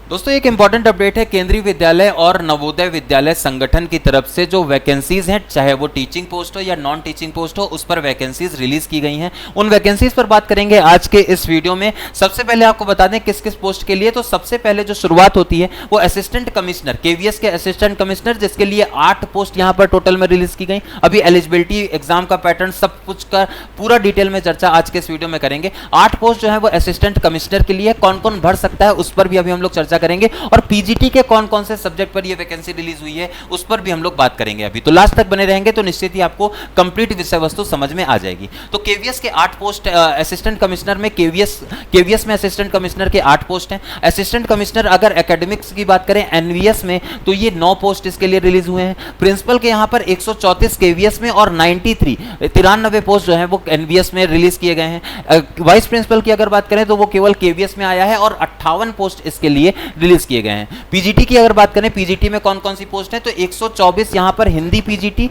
दोस्तों एक important update है केंद्रीय विद्यालय और नवोदय विद्यालय संगठन की तरफ से जो वैकेंसीज हैं, चाहे वो टीचिंग पोस्ट हो या नॉन टीचिंग पोस्ट हो, उस पर वैकेंसीज रिलीज की गई हैं। उन वैकेंसीज पर बात करेंगे आज के इस वीडियो में। सबसे पहले आपको बता दें किस किस पोस्ट के लिए। तो सबसे पहले जो शुरुआत होती है वो असिस्टेंट कमिश्नर, केवीएस के असिस्टेंट कमिश्नर, जिसके लिए 8 पोस्ट यहां पर टोटल में रिलीज की गई। अभी एलिजिबिलिटी, एग्जाम का पैटर्न, सब कुछ का पूरा डिटेल में चर्चा आज के इस वीडियो में करेंगे। 8 पोस्ट जो है वो असिस्टेंट कमिश्नर के लिए, कौन कौन भर सकता है उस पर भी अभी हम लोग चर्चा करेंगे, और पीजीटी के कौन कौन से सब्जेक्ट पर ये वैकेंसी रिलीज हुई है उस पर भी हम लोग बात करेंगे। अभी तो लास्ट तक बने रहेंगे तो निश्चित ही आपको कंप्लीट विषय वस्तु समझ में आ जाएगी। तो केवीएस के 8 पोस्ट असिस्टेंट कमिश्नर में, केवीएस में असिस्टेंट कमिश्नर के 8 पोस्ट हैं। असिस्टेंट कमिश्नर अगर एकेडमिक्स की बात करें एनवीएस में तो ये 9 पोस्ट इसके लिए रिलीज हुए हैं। प्रिंसिपल के यहां पर 134 केवीएस में और 93 पोस्ट जो है वो एनवीएस में रिलीज किए गए हैं। वाइस प्रिंसिपल की अगर बात करें तो वो केवल केवीएस में आया है और 58 पोस्ट इसके लिए रिलीज किए गए हैं। पीजीटी की अगर बात करें, पीजीटी में कौन कौन सी पोस्ट है तो 124 यहां पर हिंदी पीजीटी,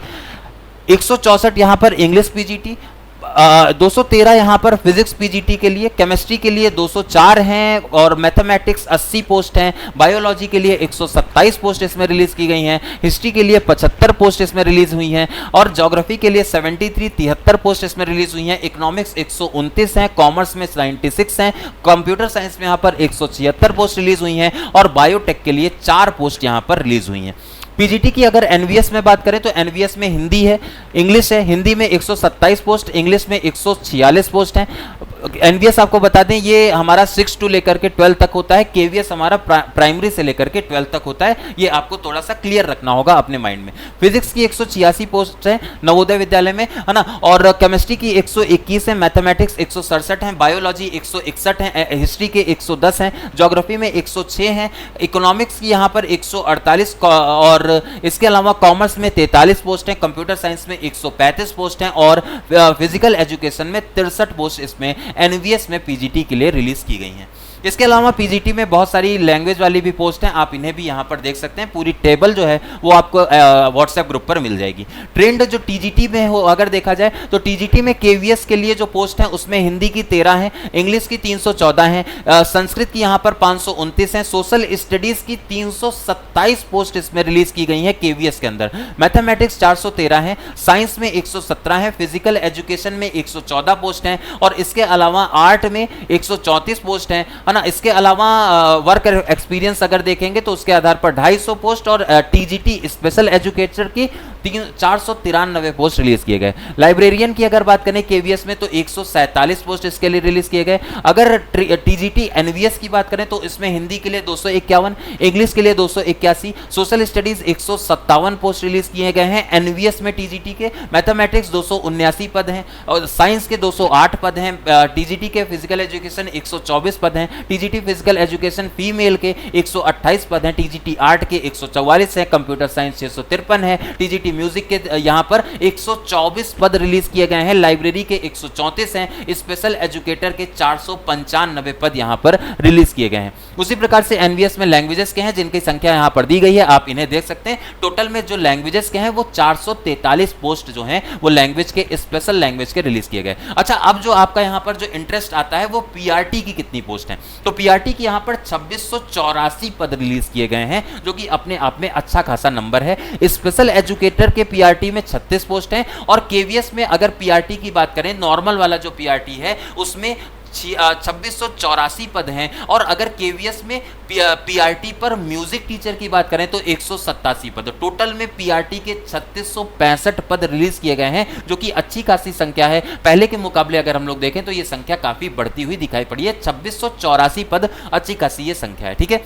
164 यहां पर इंग्लिश पीजीटी, 213 यहां पर फिजिक्स पीजीटी के लिए, केमिस्ट्री के लिए 204 हैं और मैथमेटिक्स 80 पोस्ट हैं। बायोलॉजी के लिए 127 पोस्ट इसमें रिलीज की गई हैं। हिस्ट्री के लिए 75 पोस्ट इसमें रिलीज हुई हैं और ज्योग्राफी के लिए 73 पोस्ट इसमें रिलीज हुई हैं। इकोनॉमिक्स 129 हैं, कॉमर्स में 96 हैं, कंप्यूटर साइंस में यहां पर 176 पोस्ट रिलीज हुई हैं और बायोटेक के लिए 4 पोस्ट यहां पर रिलीज हुई हैं। पीजीटी की अगर एनवीएस में बात करें तो एनवीएस में हिंदी है, इंग्लिश है। हिंदी में 127 पोस्ट, इंग्लिश में 146 पोस्ट हैं। एनवीएस आपको बता दें ये हमारा 6 to लेकर के 12 तक होता है, केवीएस हमारा प्राइमरी से लेकर के 12 तक होता है। ये आपको थोड़ा सा क्लियर रखना होगा अपने माइंड में। फिजिक्स की 186 पोस्ट है नवोदय विद्यालय में, है ना, और केमिस्ट्री की 121 है, मैथमेटिक्स 167 है, बायोलॉजी 161 है, हिस्ट्री के 110 हैं, ज्योग्राफी में 106 हैं, इकोनॉमिक्स की यहाँ पर 148 और इसके अलावा कॉमर्स में 43 पोस्ट हैं, कंप्यूटर साइंस में 135 पोस्ट हैं और फिजिकल एजुकेशन में 63 पोस्ट इसमें एनवीएस में पीजीटी के लिए रिलीज की गई हैं। इसके अलावा पीजीटी में बहुत सारी लैंग्वेज वाली भी पोस्ट हैं, आप इन्हें भी यहां पर देख सकते हैं। पूरी टेबल जो है वो आपको व्हाट्सएप ग्रुप पर मिल जाएगी। ट्रेंड जो टीजीटी में हो अगर देखा जाए तो टीजीटी में केवीएस के लिए जो पोस्ट हैं उसमें हिंदी की 13 हैं, इंग्लिश की 314 हैं, संस्कृत की यहां पर 529 हैं, सोशल स्टडीज की 327 पोस्ट इसमें रिलीज की गई है केवीएस के अंदर। मैथमेटिक्स 413 है, साइंस में 117 है, फिजिकल एजुकेशन में 114 पोस्ट हैं और इसके अलावा आर्ट में 134 पोस्ट हैं, है ना। इसके अलावा वर्क एक्सपीरियंस अगर देखेंगे तो उसके आधार पर 250 पोस्ट और टीजीटी स्पेशल एजुकेटर की 493 पोस्ट रिलीज किए गए। लाइब्रेरियन की अगर बात करें केवीएस में तो 147 पोस्ट इसके लिए रिलीज किए गए। अगर टीजीटी एनवीएस की बात करें तो इसमें हिंदी के लिए 251, इंग्लिश के लिए 281, सोशल स्टडीज 157 पोस्ट रिलीज किए गए हैं एनवीएस में टीजीटी के। मैथमेटिक्स 279 पद हैं और साइंस के 208 पद हैं। टीजीटी के फिजिकल एजुकेशन 124 पद हैं, टीजीटी फिजिकल एजुकेशन फीमेल के 128 पद हैं, टीजीटी आर्ट के 144 हैं, कंप्यूटर साइंस 653 है, टीजीटी म्यूजिक के यहां पर 124 पद रिलीज किए गए हैं, लाइब्रेरी के 134 हैं, स्पेशल एजुकेटर के 495 पद यहां पर रिलीज किए गए हैं। उसी प्रकार से एनवीएस में लैंग्वेजेस के हैं जिनकी संख्या यहां पर दी गई है, आप इन्हें देख सकते हैं। टोटल में जो लैंग्वेजेस के हैं वो 443 पोस्ट जो हैं वो लैंग्वेज के, स्पेशल लैंग्वेज के रिलीज किए गए। अच्छा, अब जो आपका यहां पर जो इंटरेस्ट आता है वो पीआरटी की कितनी पोस्ट है। तो पीआरटी की यहां पर 2684 पद रिलीज किए गए हैं जो कि अपने आप में अच्छा खासा नंबर है। स्पेशल एजुकेटर के पीआरटी में 36 पोस्ट हैं और केवीएस में अगर पीआरटी की बात करें, नॉर्मल वाला जो पीआरटी है उसमें 2684 पद हैं और अगर केवीएस में पीआरटी पर म्यूजिक टीचर की बात करें तो 187 पद। टोटल में पीआरटी के 3665 पद रिलीज किए गए हैं जो कि अच्छी खासी संख्या है। पहले के मुकाबले अगर हम लोग देखें तो ये संख्या काफी बढ़ती हुई दिखाई पड़ी है। 2684 पद अच्छी खासी ये संख्या है, ठीक है।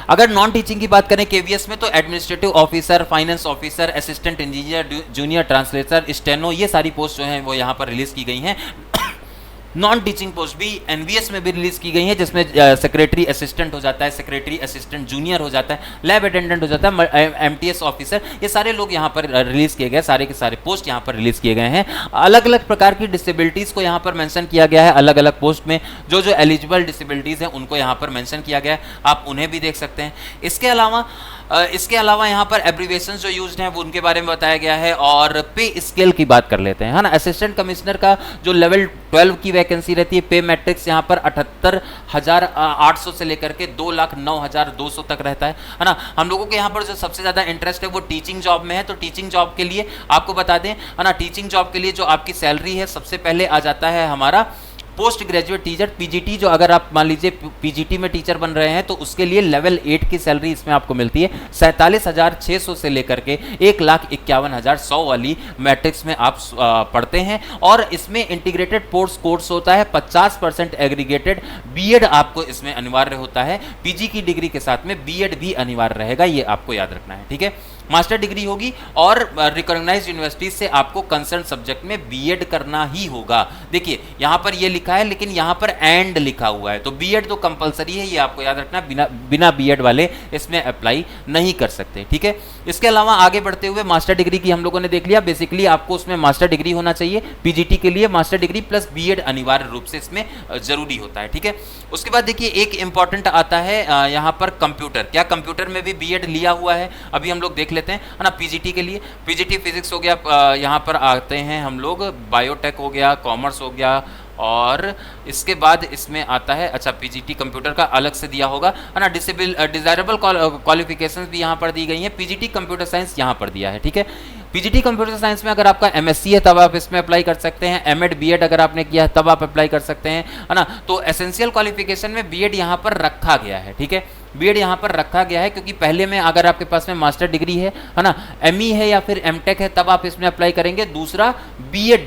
अगर नॉन टीचिंग की बात करें केवीएस में तो administrative officer, finance officer, assistant engineer, junior translator, steno, ये सारी पोस्ट जो हैं वो यहाँ पर रिलीज की गई हैं। नॉन टीचिंग पोस्ट भी एनवीएस में भी रिलीज की गई है जिसमें सेक्रेटरी असिस्टेंट हो जाता है, सेक्रेटरी असिस्टेंट जूनियर हो जाता है, लैब अटेंडेंट हो जाता है, एमटीएस ऑफिसर, ये सारे लोग यहाँ पर रिलीज किए गए, सारे के सारे पोस्ट यहाँ पर रिलीज किए गए हैं। अलग अलग प्रकार की डिसेबिलिटीज को यहाँ पर मेंशन किया गया है, अलग अलग पोस्ट में जो जो एलिजिबल डिसेबिलिटीज हैं उनको यहाँ पर मेंशन किया गया है, आप उन्हें भी देख सकते हैं। इसके अलावा यहाँ पर एब्रीविएशन जो यूज्ड हैं वो उनके बारे में बताया गया है और पे स्केल की बात कर लेते हैं, है ना। असिस्टेंट कमिश्नर का जो लेवल 12 की वैकेंसी रहती है। पे मैट्रिक्स यहाँ पर 78,800 से लेकर के 2,09,200 तक रहता है ना। हम लोगों के यहाँ पर जो सबसे ज़्यादा इंटरेस्ट है वो टीचिंग जॉब में है, तो टीचिंग जॉब के लिए आपको बता दें है ना, टीचिंग जॉब के लिए जो आपकी सैलरी है सबसे पहले आ जाता है हमारा पोस्ट ग्रेजुएट टीचर पीजीटी। जो अगर आप मान लीजिए पीजीटी में टीचर बन रहे हैं तो उसके लिए लेवल 8 की सैलरी इसमें आपको मिलती है 47,600 से लेकर के 1,51,100 वाली मैट्रिक्स में आप पढ़ते हैं। और इसमें इंटीग्रेटेड कोर्स होता है, 50% एग्रीगेटेड बीएड आपको इसमें अनिवार्य होता है। पीजी की डिग्री के साथ में बीएड भी अनिवार्य रहेगा, ये आपको याद रखना है, ठीक है। मास्टर डिग्री होगी और रिकॉग्नाइज्ड यूनिवर्सिटी से आपको कंसर्न सब्जेक्ट में बीएड करना ही होगा। देखिए यहां पर ये लिखा है लेकिन यहां पर एंड लिखा हुआ है, तो बीएड तो कंपलसरी है, ये आपको याद रखना। बिना बीएड वाले इसमें अप्लाई नहीं कर सकते, ठीक है। इसके अलावा आगे बढ़ते हुए मास्टर डिग्री की हम लोगों ने देख लिया। बेसिकली आपको उसमें मास्टर डिग्री होना चाहिए, पीजीटी के लिए मास्टर डिग्री प्लस बीएड अनिवार्य रूप से इसमें जरूरी होता है, ठीक है। उसके बाद देखिए एक इंपॉर्टेंट आता है यहाँ पर कंप्यूटर। क्या कंप्यूटर में भी बीएड लिया हुआ है? अभी हम लोग देख लेते हैं, है ना। पीजीटी के लिए पीजीटी फिजिक्स हो गया, यहाँ पर आते हैं हम लोग बायोटेक हो गया, कॉमर्स हो गया, और इसके बाद इसमें आता है, अच्छा पीजीटी कंप्यूटर का अलग से दिया होगा, है ना। डिजायरेबल क्वालिफिकेशंस भी यहाँ पर दी गई हैं। पीजीटी कंप्यूटर साइंस यहाँ पर दिया है, ठीक है। पीजीटी कंप्यूटर साइंस में अगर आपका एमएससी है तब आप इसमें अप्लाई कर सकते हैं, एमएड बीएड अगर आपने किया है तब आप अप्लाई कर सकते हैं, है ना। तो एसेंशियल क्वालिफिकेशन में बीएड यहाँ पर रखा गया है, ठीक है। बीएड यहाँ पर रखा गया है क्योंकि पहले में अगर आपके पास में मास्टर डिग्री है ना, एमई है या फिर एमटेक है, तब आप इसमें अप्लाई करेंगे। दूसरा बीएड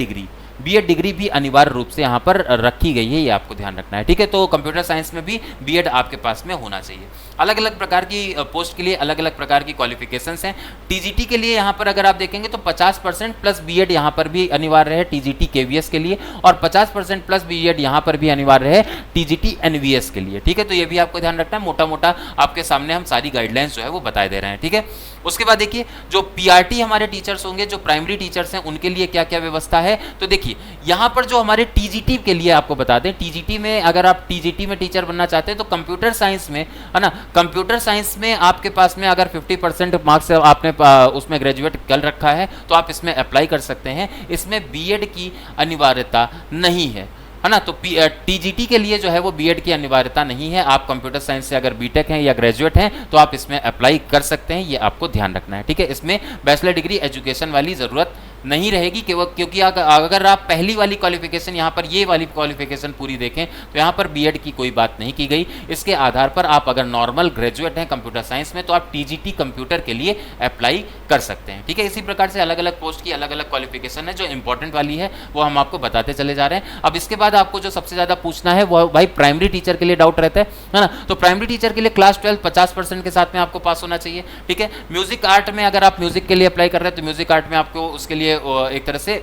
डिग्री भी अनिवार्य रूप से यहाँ पर रखी गई है, ये आपको ध्यान रखना है, ठीक है। तो कंप्यूटर साइंस में भी बीएड आपके पास में होना चाहिए। अलग अलग प्रकार की पोस्ट के लिए अलग अलग प्रकार की क्वालिफिकेशंस हैं। टीजीटी के लिए यहाँ पर अगर आप देखेंगे तो 50% प्लस बीएड यहाँ पर भी अनिवार्य है टीजीटी केवीएस के लिए, और 50% प्लस बीएड यहाँ पर भी अनिवार्य है टीजीटी एनवीएस के लिए, ठीक है। तो ये भी आपको ध्यान रखना है, मोटा मोटा आपके सामने हम सारी गाइडलाइंस जो है वो बता दे रहे हैं, ठीक है। उसके बाद देखिए जो पीआरटी हमारे टीचर्स होंगे, जो प्राइमरी टीचर्स हैं, उनके लिए क्या क्या व्यवस्था है। तो देखिए यहाँ पर जो हमारे टीजीटी के लिए आपको बता दें, टीजीटी में अगर आप टीजीटी में टीचर बनना चाहते हैं तो कंप्यूटर साइंस में, है ना, कंप्यूटर साइंस में आपके पास में अगर 50% मार्क्स आपने उसमें ग्रेजुएट कर रखा है तो आप इसमें अप्लाई कर सकते हैं। इसमें बीएड की अनिवार्यता नहीं है ना। तो टीजीटी के लिए जो है वो बीएड की अनिवार्यता नहीं है। आप कंप्यूटर साइंस से अगर बीटेक हैं या ग्रेजुएट हैं तो आप इसमें अप्लाई कर सकते हैं, ये आपको ध्यान रखना है, ठीक है। इसमें बैचलर डिग्री एजुकेशन वाली ज़रूरत नहीं रहेगी क्योंकि अगर आप पहली वाली क्वालिफिकेशन यहाँ पर ये वाली क्वालिफिकेशन पूरी देखें तो यहाँ पर बीएड की कोई बात नहीं की गई। इसके आधार पर आप अगर नॉर्मल ग्रेजुएट हैं कंप्यूटर साइंस में तो आप टीजीटी कंप्यूटर के लिए अप्लाई कर सकते हैं, ठीक है। इसी प्रकार से अलग अलग पोस्ट की अलग अलग क्वालिफिकेशन है, जो इंपॉर्टेंट वाली है वो हम आपको बताते चले जा रहे हैं। अब इसके बाद आपको जो सबसे ज़्यादा पूछना है वो भाई प्राइमरी टीचर के लिए डाउट रहता है ना। तो प्राइमरी टीचर के लिए क्लास 12 50% के साथ में आपको पास होना चाहिए, ठीक है। म्यूजिक आर्ट में अगर आप म्यूजिक के लिए अप्लाई कर रहे हैं तो म्यूजिक आर्ट में आपको उसके लिए एक तरह से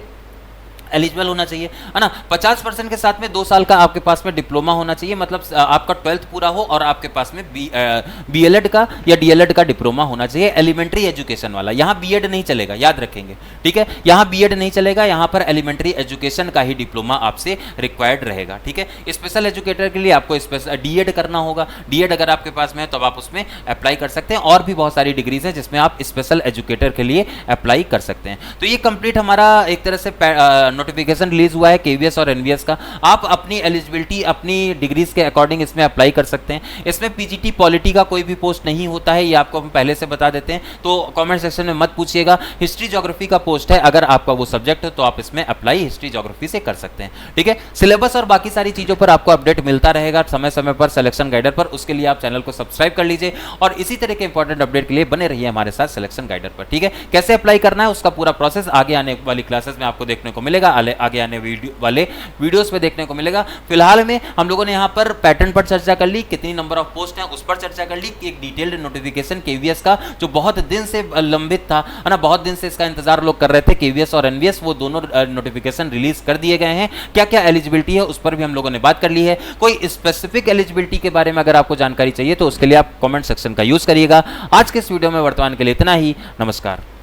एलिजिबल होना चाहिए, है ना। 50% के साथ में 2 साल का आपके पास में डिप्लोमा होना चाहिए, मतलब आपका 12th पूरा हो और आपके पास में बीएलएड का या डीएलएड का डिप्लोमा होना चाहिए, एलिमेंट्री एजुकेशन वाला। यहाँ बीएड नहीं चलेगा, याद रखेंगे, ठीक है। यहाँ बीएड नहीं चलेगा, यहाँ पर एलिमेंट्री एजुकेशन का ही डिप्लोमा आपसे रिक्वायर्ड रहेगा, ठीक है। स्पेशल एजुकेटर के लिए आपको स्पेशल डीएड करना होगा। डीएड अगर आपके पास में है तो आप उसमें अप्लाई कर सकते हैं। और भी बहुत सारी डिग्रीज हैं जिसमें आप स्पेशल एजुकेटर के लिए अप्लाई कर सकते हैं। तो ये कंप्लीट हमारा एक तरह से नोटिफिकेशन रिलीज हुआ है केवीएस और एनवीएस का। आप अपनी एलिजिबिलिटी अपनी डिग्रीज के अकॉर्डिंग इसमें अप्लाई कर सकते हैं। इसमें पीजीटी पॉलिटी का कोई भी पोस्ट नहीं होता है, ये आपको हम पहले से बता देते हैं, तो कमेंट सेक्शन में मत पूछिएगा। हिस्ट्री ज्योग्राफी का पोस्ट है, अगर आपका वो सब्जेक्ट है तो आप इसमें अप्लाई हिस्ट्री ज्योग्राफी से कर सकते हैं, ठीक है। सिलेबस और बाकी सारी चीजों पर आपको अपडेट मिलता रहेगा समय समय पर सिलेक्शन गाइडर पर। उसके लिए आप चैनल को सब्सक्राइब कर लीजिए और इसी तरह के इंपॉर्टेंट अपडेट के लिए बने रहिए हमारे साथ सिलेक्शन गाइडर पर, ठीक है। कैसे अप्लाई करना है उसका पूरा प्रोसेस आगे आने वाली क्लासेस में आपको देखने को मिलेगा, आगे आने वाले वीडियोस में देखने को मिलेगा। फिलहाल में हम लोगों ने यहाँ पर पैटर्न पर चर्चा कर ली, कितनी नंबर ऑफ पोस्ट हैं उस पर चर्चा कर ली, एक डिटेल्ड नोटिफिकेशन केवीएस का जो बहुत दिन से लंबित था, है ना, बहुत दिन से इसका इंतजार लोग कर रहे थे, केवीएस और एनवीएस, वो दोनों नोटिफिकेशन रिलीज कर दिए गए हैं। क्या क्या एलिजिबिलिटी है उस पर भी हम लोगों ने बात कर ली है। कोई स्पेसिफिक एलिजिबिलिटी के बारे में अगर आपको जानकारी चाहिए तो उसके लिए आप कमेंट सेक्शन का यूज करिएगा। आज के इस वीडियो में वर्तमान के लिए इतना ही। नमस्कार।